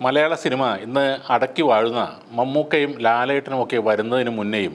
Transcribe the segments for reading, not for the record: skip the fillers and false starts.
മലയാള cinema ഇന്ന് അടക്കി വാഴുന്ന മമ്മൂക്കയും ലാലേട്ടനുമൊക്കെ വരുന്നതിന് മുന്നേയും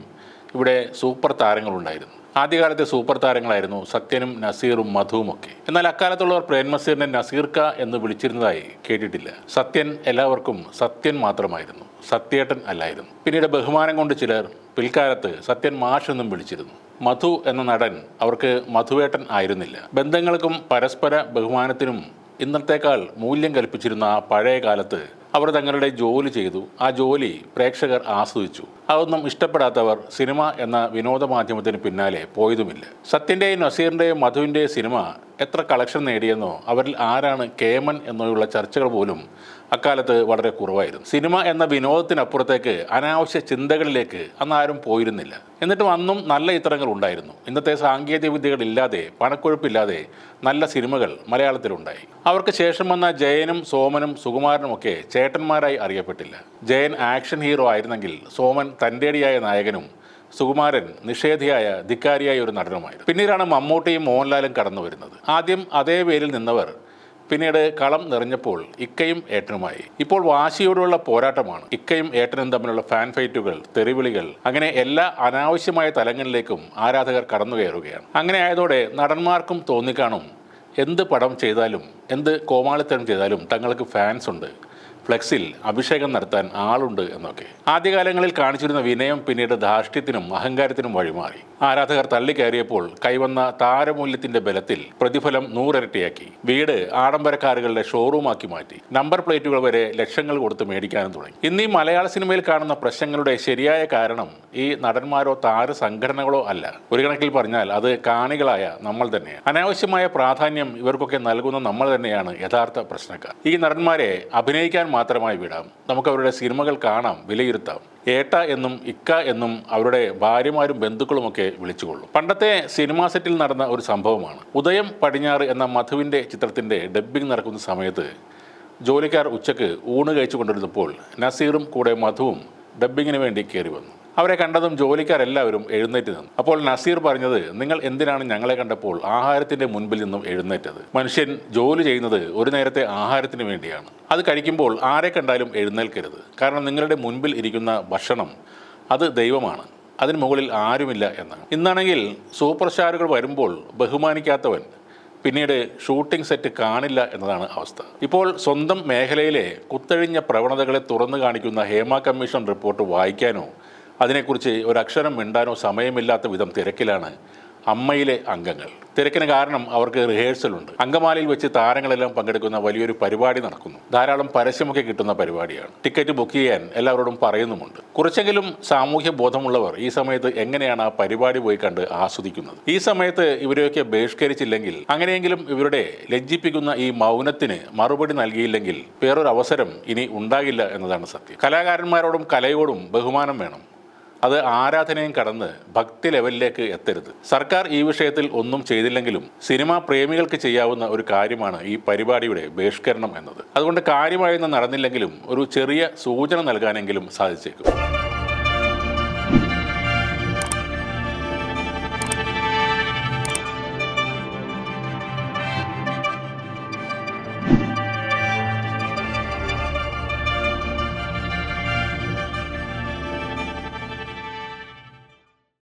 ഇവിടെ സൂപ്പർ താരങ്ങളുണ്ടായിരുന്നു. ആദ്യകാലത്തെ സൂപ്പർ താരങ്ങളായിരുന്നു സത്യനും നസീറും മധുവുമൊക്കെ. എന്നാൽ അക്കാലത്തുള്ളവർ പ്രേംനസീറിനെ നസീർക്ക എന്ന് വിളിച്ചിരുന്നതായി കേട്ടിട്ടില്ല. സത്യൻ എല്ലാവർക്കും സത്യൻ മാത്രമായിരുന്നു, സത്യേട്ടൻ അല്ലായിരുന്നു. പിന്നീട് ബഹുമാനം കൊണ്ട് ചിലർ പിൽക്കാലത്ത് സത്യൻ മാഷ് എന്നും വിളിച്ചിരുന്നു. മധു എന്ന നടൻ അവർക്ക് മധുവേട്ടൻ ആയിരുന്നില്ല. ബന്ധങ്ങൾക്കും പരസ്പര ബഹുമാനത്തിനും ഇന്നത്തേക്കാൾ മൂല്യം കൽപ്പിച്ചിരുന്ന ആ പഴയ കാലത്ത് അവർ തങ്ങളുടെ ജോലി ചെയ്തു. ആ ജോലി പ്രേക്ഷകർ ആസ്വദിച്ചു. അതൊന്നും ഇഷ്ടപ്പെടാത്തവർ സിനിമ എന്ന വിനോദ മാധ്യമത്തിന് പിന്നാലെ പോയതുമില്ല. സത്യൻ്റെയും നസീറിൻ്റെയും മധുവിൻ്റെയും സിനിമ എത്ര കളക്ഷൻ നേടിയെന്നോ അവരിൽ ആരാണ് കേമൻ എന്നോയുള്ള ചർച്ചകൾ പോലും അക്കാലത്ത് വളരെ കുറവായിരുന്നു. സിനിമ എന്ന വിനോദത്തിനപ്പുറത്തേക്ക് അനാവശ്യ ചിന്തകളിലേക്ക് അന്ന് ആരും പോയിരുന്നില്ല. എന്നിട്ടും അന്നും നല്ല ചിത്രങ്ങൾ ഉണ്ടായിരുന്നു. ഇന്നത്തെ സാങ്കേതിക വിദ്യകളില്ലാതെ, പണക്കൊഴുപ്പില്ലാതെ നല്ല സിനിമകൾ മലയാളത്തിലുണ്ടായി. അവർക്ക് ശേഷം വന്ന ജയനും സോമനും സുകുമാരനുമൊക്കെ ചേട്ടന്മാരായി അറിയപ്പെട്ടില്ല. ജയൻ ആക്ഷൻ ഹീറോ ആയിരുന്നെങ്കിൽ സോമൻ തൻ്റെടിയായ നായകനും സുകുമാരൻ നിഷേധിയായ ധിക്കാരിയായ ഒരു നടനുമായിരുന്നു. പിന്നീടാണ് മമ്മൂട്ടിയും മോഹൻലാലും കടന്നു വരുന്നത്. ആദ്യം അതേ പേരിൽ നിന്നവർ പിന്നീട് കളം നിറഞ്ഞപ്പോൾ ഇക്കയും ഏട്ടനുമായി. ഇപ്പോൾ വാശിയോടുള്ള പോരാട്ടമാണ്. ഇക്കയും ഏട്ടനും തമ്മിലുള്ള ഫാൻ ഫൈറ്റുകൾ, തെറിവിളികൾ, അങ്ങനെ എല്ലാ അനാവശ്യമായ തലങ്ങളിലേക്കും ആരാധകർ കടന്നു കയറുകയാണ്. അങ്ങനെ ആയതോടെ നടന്മാർക്കും തോന്നിക്കാണും എന്ത് പടം ചെയ്താലും, എന്ത് കോമാളിത്തരം ചെയ്താലും തങ്ങൾക്ക് ഫാൻസ് ഉണ്ട്, ഫ്ലെക്സിൽ അഭിഷേകം നടത്താൻ ആളുണ്ട് എന്നൊക്കെ. ആദ്യകാലങ്ങളിൽ കാണിച്ചിരുന്ന വിനയം പിന്നീട് ധാർഷ്ട്യത്തിനും അഹങ്കാരത്തിനും വഴിമാറി. ആരാധകർ തള്ളിക്കയറിയപ്പോൾ കൈവന്ന താരമൂല്യത്തിന്റെ ബലത്തിൽ പ്രതിഫലം 100 ഇരട്ടിയാക്കി. വീട് ആഡംബര കാറുകളുടെ ഷോറൂമാക്കി മാറ്റി. നമ്പർ പ്ലേറ്റുകൾ വരെ ലക്ഷങ്ങൾ കൊടുത്ത് മേടിക്കാനും തുടങ്ങി. ഇന്ന് ഈ മലയാള സിനിമയിൽ കാണുന്ന പ്രശ്നങ്ങളുടെ ശരിയായ കാരണം ഈ നടന്മാരോ താര സംഘടനകളോ അല്ല. ഒരു കണക്കിൽ പറഞ്ഞാൽ അത് കാണികളായ നമ്മൾ തന്നെയാണ്. അനാവശ്യമായ പ്രാധാന്യം ഇവർക്കൊക്കെ നൽകുന്ന നമ്മൾ തന്നെയാണ് യഥാർത്ഥ പ്രശ്നക്കാർ. ഈ നടന്മാരെ അഭിനയിക്കാൻ മാത്രമായി വിടാം. നമുക്ക് അവരുടെ സിനിമകൾ കാണാം, വിലയിരുത്താം. ഏട്ട എന്നും ഇക്ക എന്നും അവരുടെ ഭാര്യമാരും ബന്ധുക്കളുമൊക്കെ വിളിച്ചുകൊള്ളും. പണ്ടത്തെ സിനിമാ സെറ്റിൽ നടന്ന ഒരു സംഭവമാണ്. ഉദയം പടിഞ്ഞാറ് എന്ന മധുവിൻ്റെ ചിത്രത്തിൻ്റെ ഡബ്ബിംഗ് നടക്കുന്ന സമയത്ത് ജോലിക്കാർ ഉച്ചക്ക് ഊണ് കഴിച്ചു കൊണ്ടിരുന്നപ്പോൾ നസീറും കൂടെ മധുവും ഡബ്ബിങ്ങിന് വേണ്ടി കയറി വന്നു. അവരെ കണ്ടതും ജോലിക്കാരെല്ലാവരും എഴുന്നേറ്റ് നിന്നു. അപ്പോൾ നസീർ പറഞ്ഞത്, നിങ്ങൾ എന്തിനാണ് ഞങ്ങളെ കണ്ടപ്പോൾ ആഹാരത്തിൻ്റെ മുൻപിൽ നിന്നും എഴുന്നേറ്റത്? മനുഷ്യൻ ജോലി ചെയ്യുന്നത് ഒരു നേരത്തെ ആഹാരത്തിന് വേണ്ടിയാണ്. അത് കഴിക്കുമ്പോൾ ആരെ കണ്ടാലും എഴുന്നേൽക്കരുത്. കാരണം നിങ്ങളുടെ മുൻപിൽ ഇരിക്കുന്ന ഭക്ഷണം അത് ദൈവമാണ്, അതിന് മുകളിൽ ആരുമില്ല എന്നാണ്. ഇന്നാണെങ്കിൽ സൂപ്പർ സ്റ്റാറുകൾ വരുമ്പോൾ ബഹുമാനിക്കാത്തവൻ പിന്നീട് ഷൂട്ടിംഗ് സെറ്റ് കാണില്ല എന്നതാണ് അവസ്ഥ. ഇപ്പോൾ സ്വന്തം മേഖലയിലെ കുത്തഴിഞ്ഞ പ്രവണതകളെ തുറന്നു കാണിക്കുന്ന ഹേമ കമ്മീഷൻ റിപ്പോർട്ട് വായിക്കാനോ അതിനെക്കുറിച്ച് ഒരക്ഷരം മിണ്ടാനോ സമയമില്ലാത്ത വിധം തിരക്കിലാണ് അമ്മയിലെ അംഗങ്ങൾ. തിരക്കിന് കാരണം അവർക്ക് റിഹേഴ്സലുണ്ട്. അങ്കമാലിയിൽ വെച്ച് താരങ്ങളെല്ലാം പങ്കെടുക്കുന്ന വലിയൊരു പരിപാടി നടക്കുന്നു. ധാരാളം പരസ്യമൊക്കെ കിട്ടുന്ന പരിപാടിയാണ്. ടിക്കറ്റ് ബുക്ക് ചെയ്യാൻ എല്ലാവരോടും പറയുന്നുമുണ്ട്. കുറച്ചെങ്കിലും സാമൂഹ്യ ബോധമുള്ളവർ ഈ സമയത്ത് എങ്ങനെയാണ് ആ പരിപാടി പോയി കണ്ട് ആസ്വദിക്കുന്നത്? ഈ സമയത്ത് ഇവരെയൊക്കെ ബഹിഷ്കരിച്ചില്ലെങ്കിൽ, അങ്ങനെയെങ്കിലും ഇവരുടെ ലജ്ജിപ്പിക്കുന്ന ഈ മൗനത്തിന് മറുപടി നൽകിയില്ലെങ്കിൽ വേറൊരു അവസരം ഇനി ഉണ്ടാകില്ല എന്നതാണ് സത്യം. കലാകാരന്മാരോടും കലയോടും ബഹുമാനം വേണം. അത് ആരാധനയും കടന്ന് ഭക്തി ലെവലിലേക്ക് എത്തരുത്. സർക്കാർ ഈ വിഷയത്തിൽ ഒന്നും ചെയ്തില്ലെങ്കിലും സിനിമാ പ്രേമികൾക്ക് ചെയ്യാവുന്ന ഒരു കാര്യമാണ് ഈ പരിപാടിയുടെ ബഹിഷ്കരണം എന്നത്. അതുകൊണ്ട് കാര്യമായൊന്നും നടന്നില്ലെങ്കിലും ഒരു ചെറിയ സൂചന നൽകാനെങ്കിലും സാധിച്ചേക്കും.